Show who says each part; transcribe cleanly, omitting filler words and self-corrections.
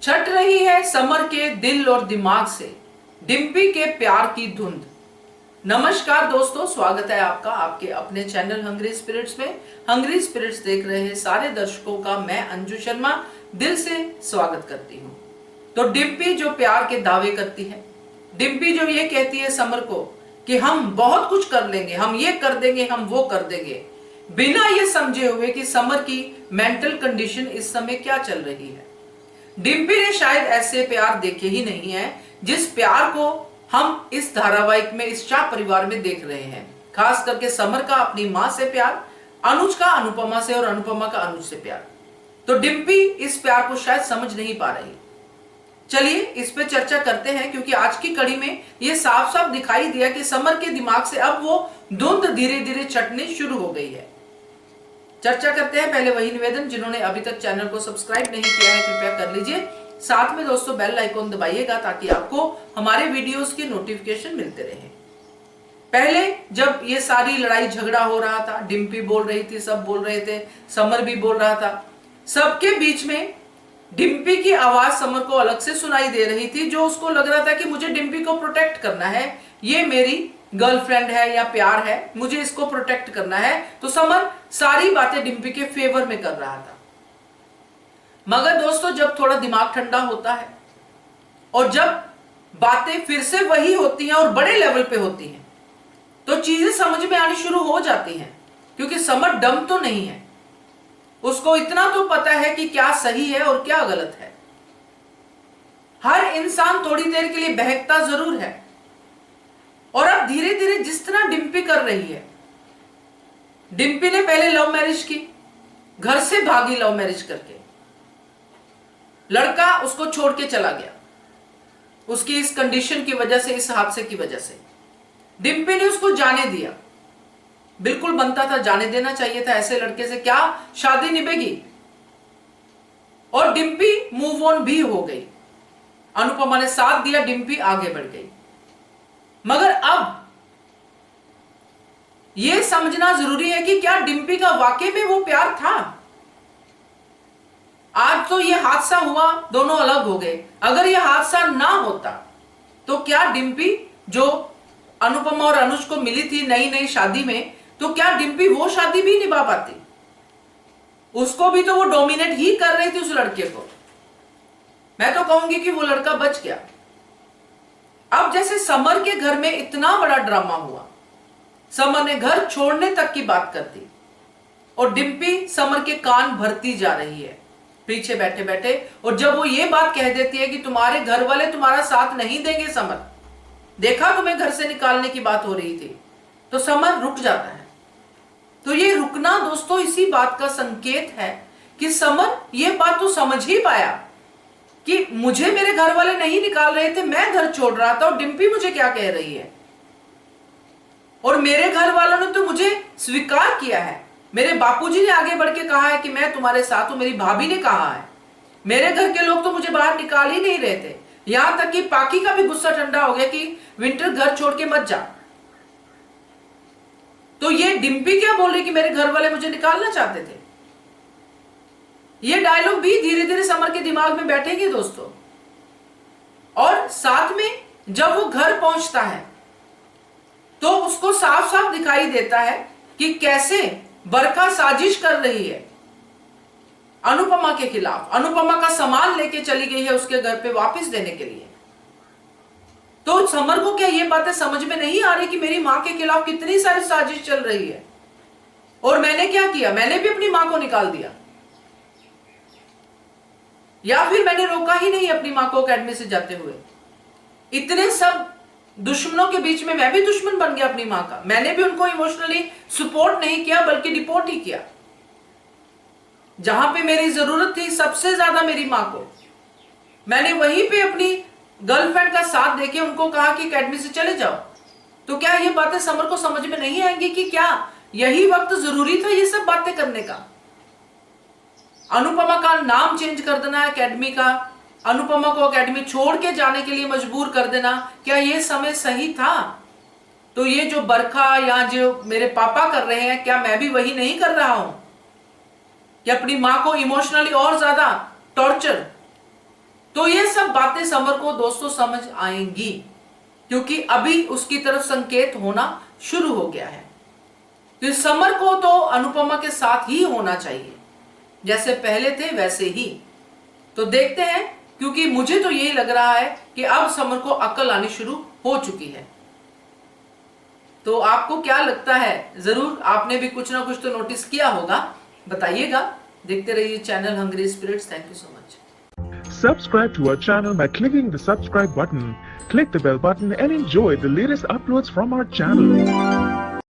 Speaker 1: छट रही है समर के दिल और दिमाग से, डिम्पी के प्यार की धुंध। नमस्कार दोस्तों, स्वागत है आपका आपके अपने चैनल हंग्री स्पिरिट्स में। हंग्री स्पिरिट्स देख रहे हैं सारे दर्शकों का मैं अंजू शर्मा दिल से स्वागत करती हूँ। तो डिम्पी जो प्यार के दावे करती है, डिम्पी जो ये कहती है समर को कि हम बहुत कुछ कर लेंगे, हम ये कर देंगे, हम वो कर देंगे, बिना ये समझे हुए कि समर की मेंटल कंडीशन इस समय क्या चल रही है। डिम्पी ने शायद ऐसे प्यार देखे ही नहीं है जिस प्यार को हम इस धारावाहिक में, इस शाह परिवार में देख रहे हैं। खास करके समर का अपनी मां से प्यार, अनुज का अनुपमा से और अनुपमा का अनुज से प्यार। तो डिम्पी इस प्यार को शायद समझ नहीं पा रही। चलिए इस पे चर्चा करते हैं, क्योंकि आज की कड़ी में यह साफ साफ दिखाई दिया कि समर के दिमाग से अब वो धुंध धीरे धीरे छटनी शुरू हो गई है। चर्चा करते हैं। पहले वही निवेदन, जिन्होंने अभी तक चैनल को सब्सक्राइब नहीं किया है कृपया कर लीजिए। साथ में दोस्तों बेल आइकॉन दबाइएगा ताकि आपको हमारे वीडियोस की नोटिफिकेशन मिलते रहे। पहले जब ये सारी लड़ाई झगड़ा हो रहा था, डिम्पी बोल रही थी, सब बोल रहे थे, समर भी बोल रहा था, सबके बीच में डिम्पी की आवाज समर को अलग से सुनाई दे रही थी, जो उसको लग रहा था कि मुझे डिम्पी को प्रोटेक्ट करना है, ये मेरी गर्लफ्रेंड है या प्यार है, मुझे इसको प्रोटेक्ट करना है। तो समर सारी बातें डिम्पी के फेवर में कर रहा था। मगर दोस्तों जब थोड़ा दिमाग ठंडा होता है और जब बातें फिर से वही होती हैं और बड़े लेवल पे होती हैं, तो चीजें समझ में आनी शुरू हो जाती हैं। क्योंकि समर डम तो नहीं है, उसको इतना तो पता है कि क्या सही है और क्या गलत है। हर इंसान थोड़ी देर के लिए बहकता जरूर है, और अब धीरे धीरे जिस तरह डिम्पी कर रही है, डिम्पी ने पहले लव मैरिज की, घर से भागी लव मैरिज करके, लड़का उसको छोड़ के चला गया उसकी इस कंडीशन की वजह से, इस हादसे की वजह से। डिम्पी ने उसको जाने दिया, बिल्कुल बनता था, जाने देना चाहिए था। ऐसे लड़के से क्या शादी निभेगी। और डिम्पी मूव ऑन भी हो गई, अनुपमा ने साथ दिया, डिम्पी आगे बढ़ गई। मगर अब यह समझना जरूरी है कि क्या डिम्पी का वाकई में वो प्यार था। आज तो यह हादसा हुआ, दोनों अलग हो गए। अगर यह हादसा ना होता तो क्या डिम्पी जो अनुपमा और अनुज को मिली थी नई नई शादी में, तो क्या डिम्पी वो शादी भी निभा पाती। उसको भी तो वो डोमिनेट ही कर रही थी उस लड़के को। मैं तो कहूंगी कि वो लड़का बच गया। अब जैसे समर के घर में इतना बड़ा ड्रामा हुआ, समर ने घर छोड़ने तक की बात कर दी, और डिम्पी समर के कान भरती जा रही है पीछे बैठे बैठे। और जब वो ये बात कह देती है कि तुम्हारे घर वाले तुम्हारा साथ नहीं देंगे समर, देखा तुम्हें घर से निकालने की बात हो रही थी, तो समर रुक जाता है। तो ये रुकना दोस्तों इसी बात का संकेत है कि समर ये बात तो समझ ही पाया कि मुझे मेरे घर वाले नहीं निकाल रहे थे, मैं घर छोड़ रहा था, और डिम्पी मुझे क्या कह रही है। और मेरे घर वालों ने तो मुझे स्वीकार किया है, मेरे बापूजी ने आगे बढ़ के कहा है कि मैं तुम्हारे साथ हूं, मेरी भाभी ने कहा है, मेरे घर के लोग तो मुझे बाहर निकाल ही नहीं रहे थे। यहां तक कि पाकी का भी गुस्सा ठंडा हो गया कि विंटर घर छोड़ के मत जा। तो ये डिम्पी क्या बोल रही कि मेरे घर वाले मुझे निकालना चाहते थे। ये डायलॉग भी धीरे धीरे समर के दिमाग में बैठेंगे दोस्तों। और साथ में जब वो घर पहुंचता है तो उसको साफ साफ दिखाई देता है कि कैसे बरखा साजिश कर रही है अनुपमा के खिलाफ। अनुपमा का सामान लेके चली गई है उसके घर पे वापस देने के लिए। तो समर को क्या ये बातें समझ में नहीं आ रही कि मेरी मां के खिलाफ कितनी सारी साजिश चल रही है, और मैंने क्या किया, मैंने भी अपनी मां को निकाल दिया, या फिर मैंने रोका ही नहीं अपनी मां को अकेडमी से जाते हुए। इतने सब दुश्मनों के बीच में मैं भी दुश्मन बन गया अपनी मां का। मैंने भी उनको इमोशनली सपोर्ट नहीं किया बल्कि डिपोर्ट ही किया। जहां पे मेरी जरूरत थी सबसे ज्यादा मेरी मां को, मैंने वहीं पे अपनी गर्लफ्रेंड का साथ देके उनको कहा कि अकेडमी से चले जाओ। तो क्या ये बातें समर को समझ में नहीं आएंगी कि क्या यही वक्त जरूरी था ये सब बातें करने का। अनुपमा का नाम चेंज कर देना अकेडमी का, अनुपमा को एकेडमी छोड़ के जाने के लिए मजबूर कर देना, क्या यह समय सही था। तो ये जो बरखा या जो मेरे पापा कर रहे हैं, क्या मैं भी वही नहीं कर रहा हूं कि अपनी मां को इमोशनली और ज्यादा टॉर्चर तो ये सब बातें समर को दोस्तों समझ आएंगी, क्योंकि अभी उसकी तरफ संकेत होना शुरू हो गया है। तो समर को तो अनुपमा के साथ ही होना चाहिए, जैसे पहले थे वैसे ही। तो देखते हैं, क्योंकि मुझे तो यही लग रहा है कि अब समर को अक्ल आनी शुरू हो चुकी है। तो आपको क्या लगता है? जरूर आपने भी कुछ ना कुछ तो नोटिस किया होगा, बताइएगा। देखते रहिए channel hungry spirits. Thank you so much.
Speaker 2: Subscribe to our channel by clicking the subscribe button. Click the bell button and enjoy the latest uploads from our channel.